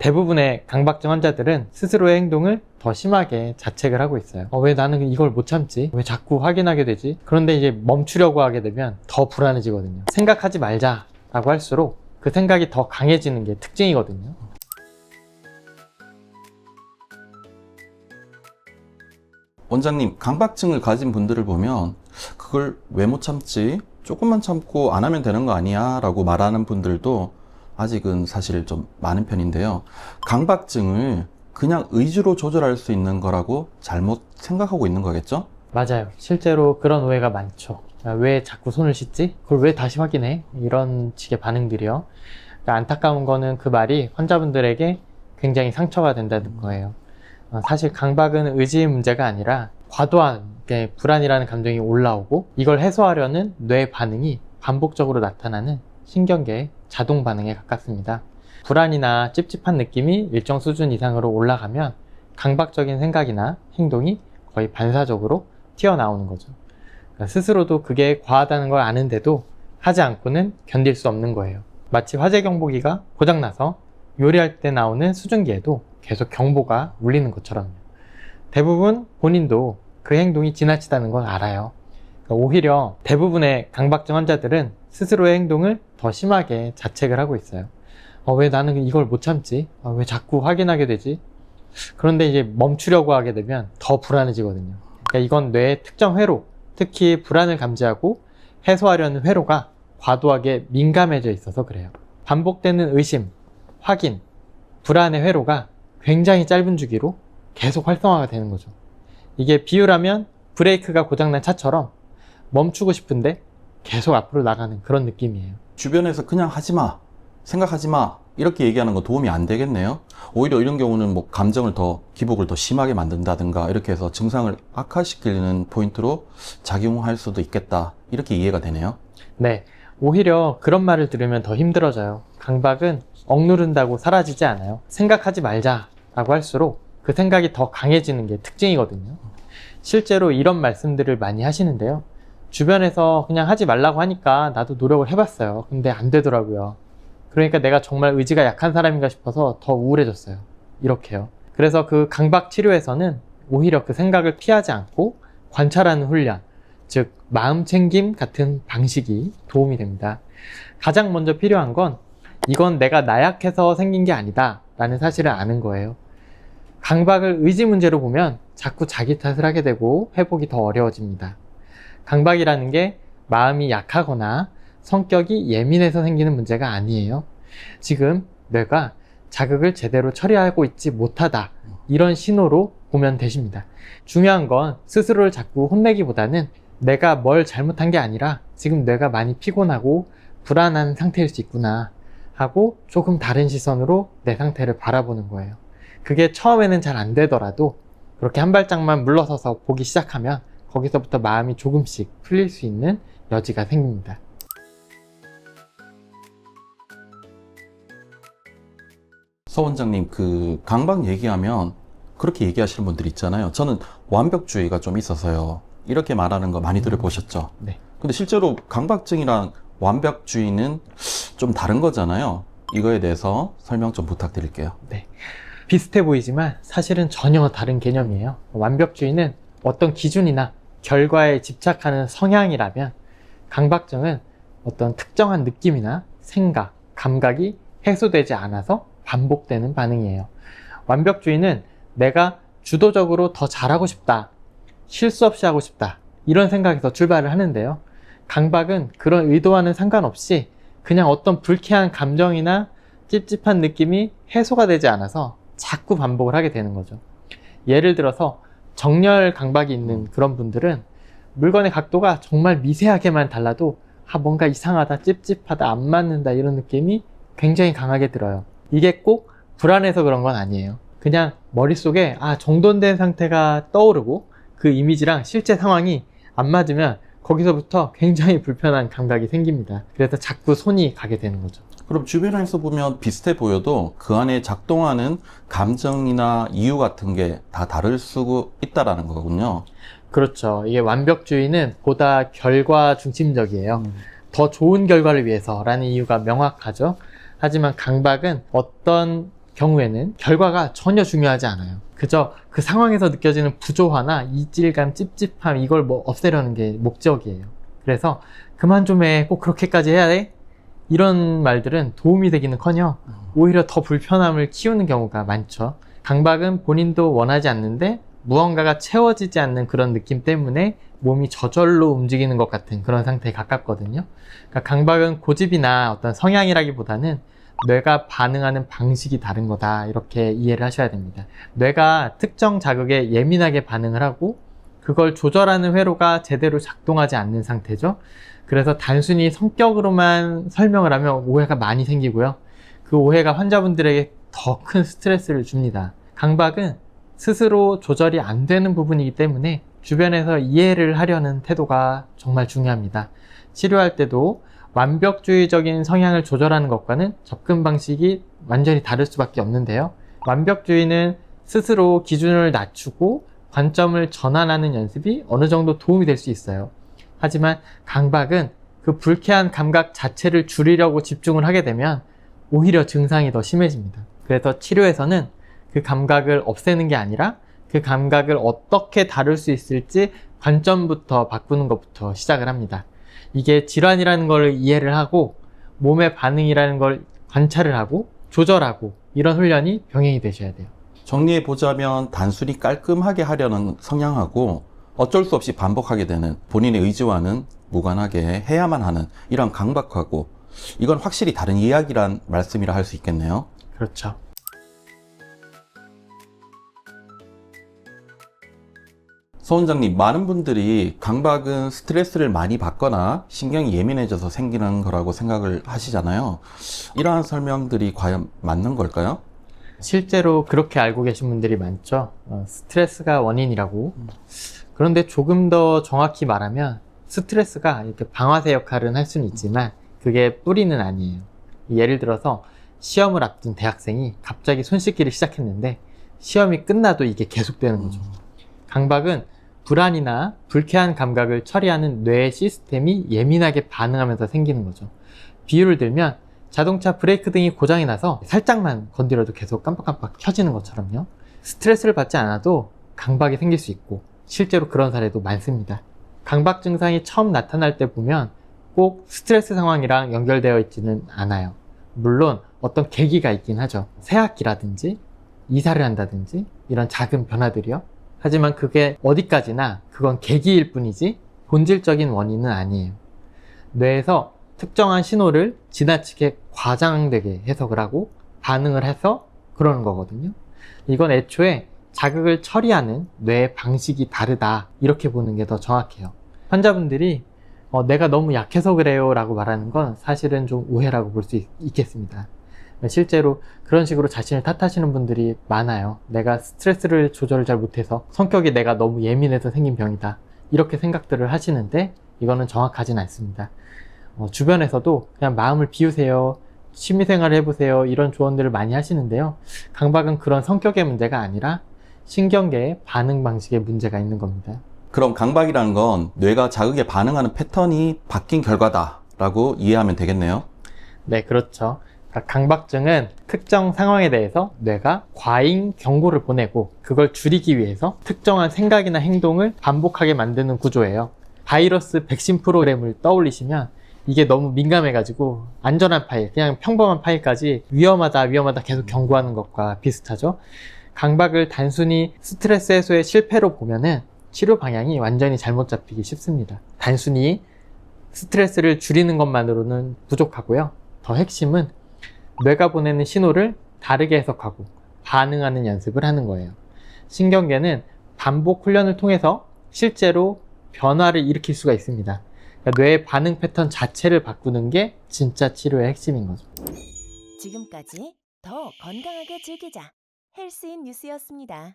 대부분의 강박증 환자들은 스스로의 행동을 더 심하게 자책을 하고 있어요. 왜 나는 이걸 못 참지? 왜 자꾸 확인하게 되지? 그런데 이제 멈추려고 하게 되면 더 불안해지거든요. 생각하지 말자라고 할수록 그 생각이 더 강해지는 게 특징이거든요. 원장님, 강박증을 가진 분들을 보면 그걸 왜 못 참지? 조금만 참고 안 하면 되는 거 아니야? 라고 말하는 분들도 아직은 사실 좀 많은 편인데요. 강박증을 그냥 의지로 조절할 수 있는 거라고 잘못 생각하고 있는 거겠죠? 맞아요. 실제로 그런 오해가 많죠. 왜 자꾸 손을 씻지? 그걸 왜 다시 확인해? 이런 식의 반응들이요. 그러니까 안타까운 거는 그 말이 환자분들에게 굉장히 상처가 된다는 거예요. 사실 강박은 의지의 문제가 아니라 과도한 불안이라는 감정이 올라오고 이걸 해소하려는 뇌 반응이 반복적으로 나타나는 신경계의 자동 반응에 가깝습니다. 불안이나 찝찝한 느낌이 일정 수준 이상으로 올라가면 강박적인 생각이나 행동이 거의 반사적으로 튀어나오는 거죠. 그러니까 스스로도 그게 과하다는 걸 아는데도 하지 않고는 견딜 수 없는 거예요. 마치 화재 경보기가 고장나서 요리할 때 나오는 수증기에도 계속 경보가 울리는 것처럼요. 대부분 본인도 그 행동이 지나치다는 걸 알아요. 그러니까 오히려 대부분의 강박증 환자들은 스스로의 행동을 더 심하게 자책을 하고 있어요. 왜 나는 이걸 못 참지? 왜 자꾸 확인하게 되지? 그런데 이제 멈추려고 하게 되면 더 불안해지거든요. 그러니까 이건 뇌의 특정 회로, 특히 불안을 감지하고 해소하려는 회로가 과도하게 민감해져 있어서 그래요. 반복되는 의심, 확인, 불안의 회로가 굉장히 짧은 주기로 계속 활성화가 되는 거죠. 이게 비유라면 브레이크가 고장난 차처럼 멈추고 싶은데 계속 앞으로 나가는 그런 느낌이에요. 주변에서 그냥 하지 마, 생각하지 마, 이렇게 얘기하는 건 도움이 안 되겠네요. 오히려 이런 경우는 뭐 감정을 더, 기복을 더 심하게 만든다든가 이렇게 해서 증상을 악화시키는 포인트로 작용할 수도 있겠다, 이렇게 이해가 되네요. 네, 오히려 그런 말을 들으면 더 힘들어져요. 강박은 억누른다고 사라지지 않아요. 생각하지 말자라고 할수록 그 생각이 더 강해지는 게 특징이거든요. 실제로 이런 말씀들을 많이 하시는데요. 주변에서 그냥 하지 말라고 하니까 나도 노력을 해봤어요. 근데 안 되더라고요. 그러니까 내가 정말 의지가 약한 사람인가 싶어서 더 우울해졌어요. 이렇게요. 그래서 그 강박 치료에서는 오히려 그 생각을 피하지 않고 관찰하는 훈련, 즉 마음 챙김 같은 방식이 도움이 됩니다. 가장 먼저 필요한 건 이건 내가 나약해서 생긴 게 아니다 라는 사실을 아는 거예요. 강박을 의지 문제로 보면 자꾸 자기 탓을 하게 되고 회복이 더 어려워집니다. 강박이라는 게 마음이 약하거나 성격이 예민해서 생기는 문제가 아니에요. 지금 뇌가 자극을 제대로 처리하고 있지 못하다, 이런 신호로 보면 되십니다. 중요한 건 스스로를 자꾸 혼내기보다는 내가 뭘 잘못한 게 아니라 지금 뇌가 많이 피곤하고 불안한 상태일 수 있구나 하고 조금 다른 시선으로 내 상태를 바라보는 거예요. 그게 처음에는 잘 안 되더라도 그렇게 한 발짝만 물러서서 보기 시작하면 거기서부터 마음이 조금씩 풀릴 수 있는 여지가 생깁니다. 서 원장님, 그 강박 얘기하면 그렇게 얘기하시는 분들 있잖아요. 저는 완벽주의가 좀 있어서요, 이렇게 말하는 거 많이 들어보셨죠? 네. 근데 실제로 강박증이랑 완벽주의는 좀 다른 거잖아요. 이거에 대해서 설명 좀 부탁드릴게요. 네. 비슷해 보이지만 사실은 전혀 다른 개념이에요. 완벽주의는 어떤 기준이나 결과에 집착하는 성향이라면, 강박증은 어떤 특정한 느낌이나 생각, 감각이 해소되지 않아서 반복되는 반응이에요. 완벽주의는 내가 주도적으로 더 잘하고 싶다, 실수 없이 하고 싶다, 이런 생각에서 출발을 하는데요. 강박은 그런 의도와는 상관없이 그냥 어떤 불쾌한 감정이나 찝찝한 느낌이 해소가 되지 않아서 자꾸 반복을 하게 되는 거죠. 예를 들어서 정렬 강박이 있는 그런 분들은 물건의 각도가 정말 미세하게만 달라도 뭔가 이상하다, 찝찝하다, 안 맞는다, 이런 느낌이 굉장히 강하게 들어요. 이게 꼭 불안해서 그런 건 아니에요. 그냥 머릿속에 정돈된 상태가 떠오르고 그 이미지랑 실제 상황이 안 맞으면 거기서부터 굉장히 불편한 감각이 생깁니다. 그래서 자꾸 손이 가게 되는 거죠. 그럼 주변에서 보면 비슷해 보여도 그 안에 작동하는 감정이나 이유 같은 게 다 다를 수 있다라는 거군요. 그렇죠. 이게 완벽주의는 보다 결과 중심적이에요. 더 좋은 결과를 위해서라는 이유가 명확하죠. 하지만 강박은 어떤 경우에는 결과가 전혀 중요하지 않아요. 그저 그 상황에서 느껴지는 부조화나 이질감, 찝찝함 이걸 뭐 없애려는 게 목적이에요. 그래서 그만 좀 해, 꼭 그렇게까지 해야 돼? 이런 말들은 도움이 되기는커녕 오히려 더 불편함을 키우는 경우가 많죠. 강박은 본인도 원하지 않는데 무언가가 채워지지 않는 그런 느낌 때문에 몸이 저절로 움직이는 것 같은 그런 상태에 가깝거든요. 그러니까 강박은 고집이나 어떤 성향이라기보다는 뇌가 반응하는 방식이 다른 거다, 이렇게 이해를 하셔야 됩니다. 뇌가 특정 자극에 예민하게 반응을 하고 그걸 조절하는 회로가 제대로 작동하지 않는 상태죠. 그래서 단순히 성격으로만 설명을 하면 오해가 많이 생기고요. 그 오해가 환자분들에게 더 큰 스트레스를 줍니다. 강박은 스스로 조절이 안 되는 부분이기 때문에 주변에서 이해를 하려는 태도가 정말 중요합니다. 치료할 때도 완벽주의적인 성향을 조절하는 것과는 접근 방식이 완전히 다를 수밖에 없는데요. 완벽주의는 스스로 기준을 낮추고 관점을 전환하는 연습이 어느 정도 도움이 될 수 있어요. 하지만 강박은 그 불쾌한 감각 자체를 줄이려고 집중을 하게 되면 오히려 증상이 더 심해집니다. 그래서 치료에서는 그 감각을 없애는 게 아니라 그 감각을 어떻게 다룰 수 있을지 관점부터 바꾸는 것부터 시작을 합니다. 이게 질환이라는 걸 이해를 하고 몸의 반응이라는 걸 관찰을 하고 조절하고, 이런 훈련이 병행이 되셔야 돼요. 정리해 보자면 단순히 깔끔하게 하려는 성향하고 어쩔 수 없이 반복하게 되는 본인의 의지와는 무관하게 해야만 하는 이런 강박하고, 이건 확실히 다른 이야기란 말씀이라 할 수 있겠네요. 그렇죠. 서 원장님, 많은 분들이 강박은 스트레스를 많이 받거나 신경이 예민해져서 생기는 거라고 생각을 하시잖아요. 이러한 설명들이 과연 맞는 걸까요? 실제로 그렇게 알고 계신 분들이 많죠. 스트레스가 원인이라고. 그런데 조금 더 정확히 말하면 스트레스가 이렇게 방아쇠 역할은 할 수는 있지만 그게 뿌리는 아니에요. 예를 들어서 시험을 앞둔 대학생이 갑자기 손 씻기를 시작했는데 시험이 끝나도 이게 계속되는 거죠. 강박은 불안이나 불쾌한 감각을 처리하는 뇌의 시스템이 예민하게 반응하면서 생기는 거죠. 비유를 들면 자동차 브레이크 등이 고장이 나서 살짝만 건드려도 계속 깜빡깜빡 켜지는 것처럼요. 스트레스를 받지 않아도 강박이 생길 수 있고 실제로 그런 사례도 많습니다. 강박 증상이 처음 나타날 때 보면 꼭 스트레스 상황이랑 연결되어 있지는 않아요. 물론 어떤 계기가 있긴 하죠. 새학기라든지 이사를 한다든지 이런 작은 변화들이요. 하지만 그게 어디까지나 그건 계기일 뿐이지 본질적인 원인은 아니에요. 뇌에서 특정한 신호를 지나치게 과장되게 해석을 하고 반응을 해서 그러는 거거든요. 이건 애초에 자극을 처리하는 뇌의 방식이 다르다, 이렇게 보는 게 더 정확해요. 환자분들이 내가 너무 약해서 그래요 라고 말하는 건 사실은 좀 오해라고 볼 수 있겠습니다. 실제로 그런 식으로 자신을 탓하시는 분들이 많아요. 내가 스트레스를 조절을 잘 못해서, 성격이 내가 너무 예민해서 생긴 병이다, 이렇게 생각들을 하시는데 이거는 정확하진 않습니다. 주변에서도 그냥 마음을 비우세요, 취미생활을 해보세요, 이런 조언들을 많이 하시는데요. 강박은 그런 성격의 문제가 아니라 신경계의 반응 방식에 문제가 있는 겁니다. 그럼 강박이라는 건 뇌가 자극에 반응하는 패턴이 바뀐 결과다라고 이해하면 되겠네요. 네, 그렇죠. 그러니까 강박증은 특정 상황에 대해서 뇌가 과잉 경고를 보내고 그걸 줄이기 위해서 특정한 생각이나 행동을 반복하게 만드는 구조예요. 바이러스 백신 프로그램을 떠올리시면 이게 너무 민감해가지고 안전한 파일, 그냥 평범한 파일까지 위험하다 계속 경고하는 것과 비슷하죠. 강박을 단순히 스트레스 해소의 실패로 보면은 치료 방향이 완전히 잘못 잡히기 쉽습니다. 단순히 스트레스를 줄이는 것만으로는 부족하고요. 더 핵심은 뇌가 보내는 신호를 다르게 해석하고 반응하는 연습을 하는 거예요. 신경계는 반복 훈련을 통해서 실제로 변화를 일으킬 수가 있습니다. 그러니까 뇌의 반응 패턴 자체를 바꾸는 게 진짜 치료의 핵심인 거죠. 지금까지 더 건강하게 즐기자 헬스인 뉴스였습니다.